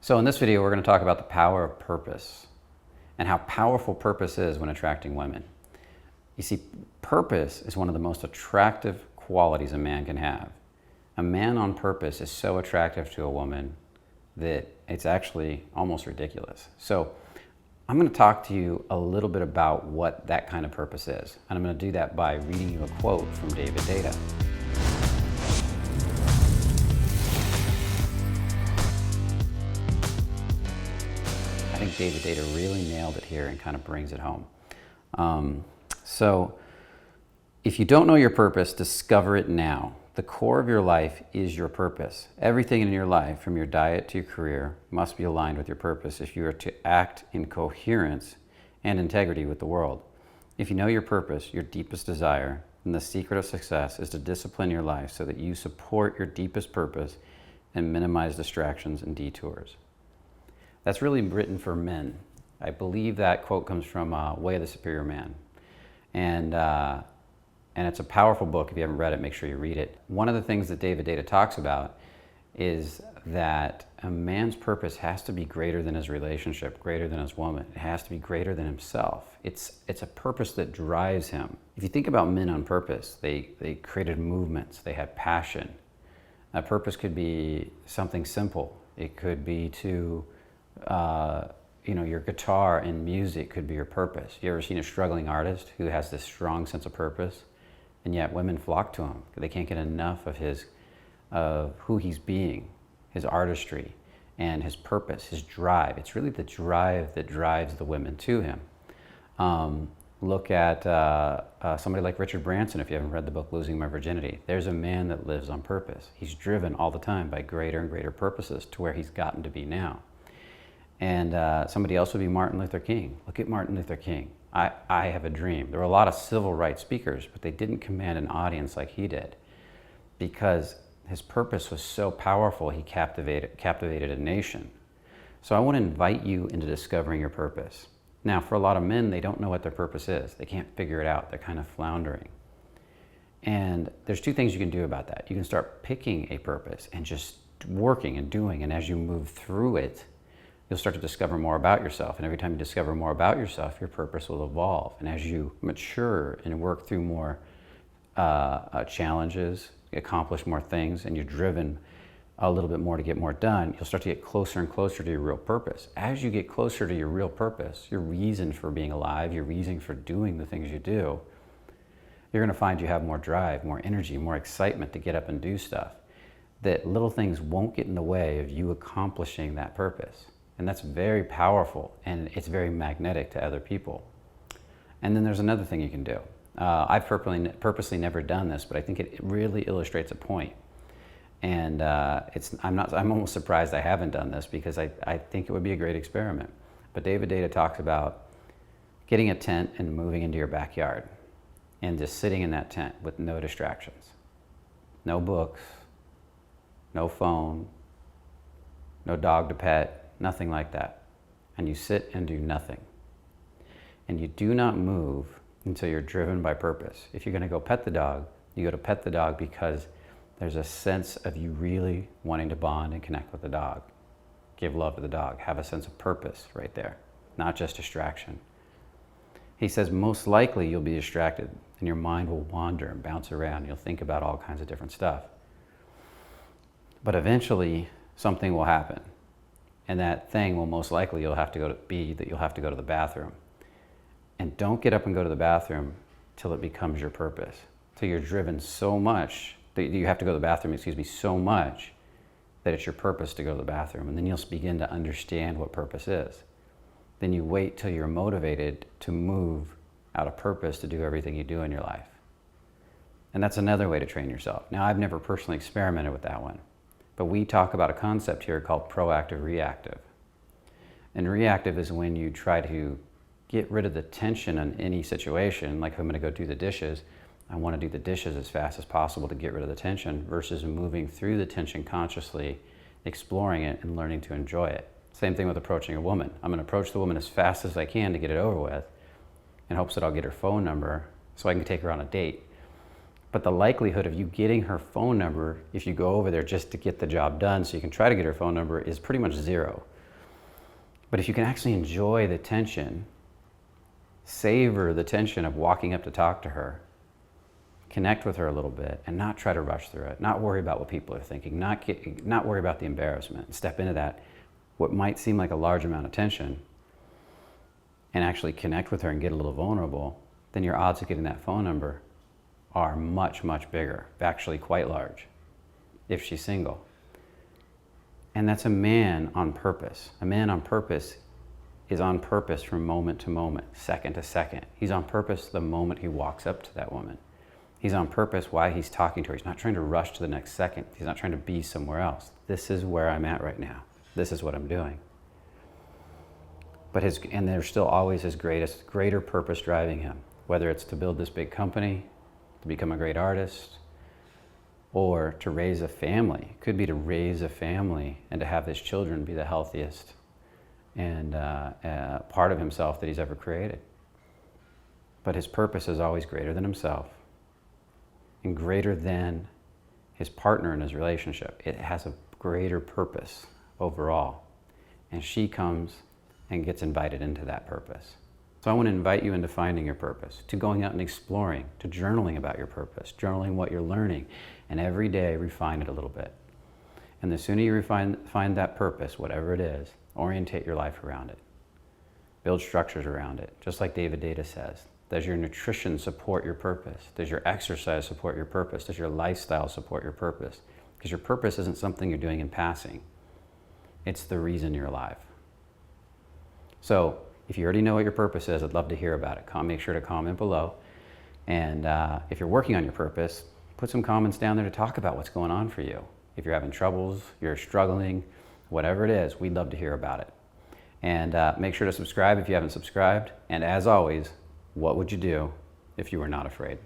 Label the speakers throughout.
Speaker 1: So in this video, we're going to talk about the power of purpose and how powerful purpose is when attracting women. You see, purpose is one of the most attractive qualities a man can have. A man on purpose is so attractive to a woman that it's actually almost ridiculous. So I'm going to talk to you a little bit about what that kind of purpose is. And I'm going to do that by reading you a quote from Deida. I think Deida really nailed it here and kind of brings it home. So if you don't know your purpose, discover it now. The core of your life is your purpose. Everything in your life, from your diet to your career, must be aligned with your purpose if you are to act in coherence and integrity with the world. If you know your purpose, your deepest desire, then the secret of success is to discipline your life so that you support your deepest purpose and minimize distractions and detours. That's really written for men. I believe that quote comes from Way of the Superior Man. And it's a powerful book. If you haven't read it, make sure you read it. One of the things that Deida talks about is that a man's purpose has to be greater than his relationship, greater than his woman. It has to be greater than himself. It's a purpose that drives him. If you think about men on purpose, they created movements, they had passion. A purpose could be something simple. It could be to your guitar and music could be your purpose. You ever seen a struggling artist who has this strong sense of purpose, and yet women flock to him? They can't get enough of who he's being, his artistry, and his purpose, his drive. It's really the drive that drives the women to him. Look at somebody like Richard Branson, if you haven't read the book Losing My Virginity. There's a man that lives on purpose. He's driven all the time by greater and greater purposes to where he's gotten to be now. And somebody else would be Martin Luther King. Look at Martin Luther King. I have a dream. There were a lot of civil rights speakers, but they didn't command an audience like he did because his purpose was so powerful, he captivated a nation. So I want to invite you into discovering your purpose. Now, for a lot of men, they don't know what their purpose is. They can't figure it out. They're kind of floundering. And there's two things you can do about that. You can start picking a purpose and just working and doing, and as you move through it, you'll start to discover more about yourself. And every time you discover more about yourself, your purpose will evolve. And as you mature and work through more challenges, accomplish more things, and you're driven a little bit more to get more done, you'll start to get closer and closer to your real purpose. As you get closer to your real purpose, your reason for being alive, your reason for doing the things you do, you're going to find you have more drive, more energy, more excitement to get up and do stuff. That little things won't get in the way of you accomplishing that purpose. And that's very powerful, and it's very magnetic to other people. And then there's another thing you can do. I've purposely never done this, but I think it really illustrates a point. And I'm almost surprised I haven't done this because I think it would be a great experiment. But Deida talks about getting a tent and moving into your backyard and just sitting in that tent with no distractions. No books, no phone, no dog to pet, nothing like that. And you sit and do nothing. And you do not move until you're driven by purpose. If you're going to go pet the dog, you go to pet the dog because there's a sense of you really wanting to bond and connect with the dog. Give love to the dog. Have a sense of purpose right there, not just distraction. He says most likely you'll be distracted and your mind will wander and bounce around. You'll think about all kinds of different stuff. But eventually something will happen. And that thing will most likely you'll have to go to the bathroom. And don't get up and go to the bathroom till it becomes your purpose. Till you're driven so much, that you have to go to the bathroom, so much that it's your purpose to go to the bathroom. And then you'll begin to understand what purpose is. Then you wait till you're motivated to move out of purpose to do everything you do in your life. And that's another way to train yourself. Now, I've never personally experimented with that one. But we talk about a concept here called proactive reactive. And reactive is when you try to get rid of the tension in any situation. Like if I'm going to go do the dishes, I want to do the dishes as fast as possible to get rid of the tension versus moving through the tension consciously, exploring it and learning to enjoy it. Same thing with approaching a woman. I'm going to approach the woman as fast as I can to get it over with in hopes that I'll get her phone number so I can take her on a date. But the likelihood of you getting her phone number, if you go over there just to get the job done so you can try to get her phone number, is pretty much zero. But if you can actually enjoy the tension, savor the tension of walking up to talk to her, connect with her a little bit, and not try to rush through it, not worry about what people are thinking, not worry about the embarrassment, step into that, what might seem like a large amount of tension, and actually connect with her and get a little vulnerable, then your odds of getting that phone number are much, much bigger, actually quite large, if she's single. And that's a man on purpose. A man on purpose is on purpose from moment to moment, second to second. He's on purpose the moment he walks up to that woman. He's on purpose while he's talking to her. He's not trying to rush to the next second. He's not trying to be somewhere else. This is where I'm at right now. This is what I'm doing. But there's still always his greater purpose driving him, whether it's to build this big company, to become a great artist, or to raise a family. It could be to raise a family and to have his children be the healthiest and part of himself that he's ever created. But his purpose is always greater than himself and greater than his partner in his relationship. It has a greater purpose overall. And she comes and gets invited into that purpose. So I want to invite you into finding your purpose, to going out and exploring, to journaling about your purpose, journaling what you're learning, and every day refine it a little bit. And the sooner you find that purpose, whatever it is, orientate your life around it. Build structures around it, just like Deida says. Does your nutrition support your purpose? Does your exercise support your purpose? Does your lifestyle support your purpose? Because your purpose isn't something you're doing in passing. It's the reason you're alive. So if you already know what your purpose is, I'd love to hear about it. Make sure to comment below. And if you're working on your purpose, put some comments down there to talk about what's going on for you. If you're having troubles, you're struggling, whatever it is, we'd love to hear about it. And make sure to subscribe if you haven't subscribed. And as always, what would you do if you were not afraid?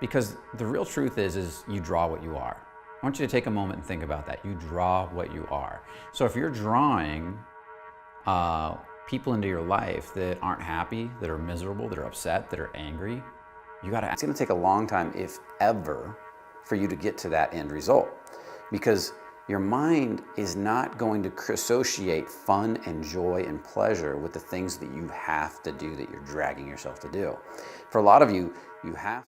Speaker 1: Because the real truth is you draw what you are. I want you to take a moment and think about that. You draw what you are. So if you're drawing people into your life that aren't happy, that are miserable, that are upset, that are angry, it's gonna take a long time, if ever, for you to get to that end result. Because your mind is not going to associate fun and joy and pleasure with the things that you have to do, that you're dragging yourself to do. For a lot of you, you have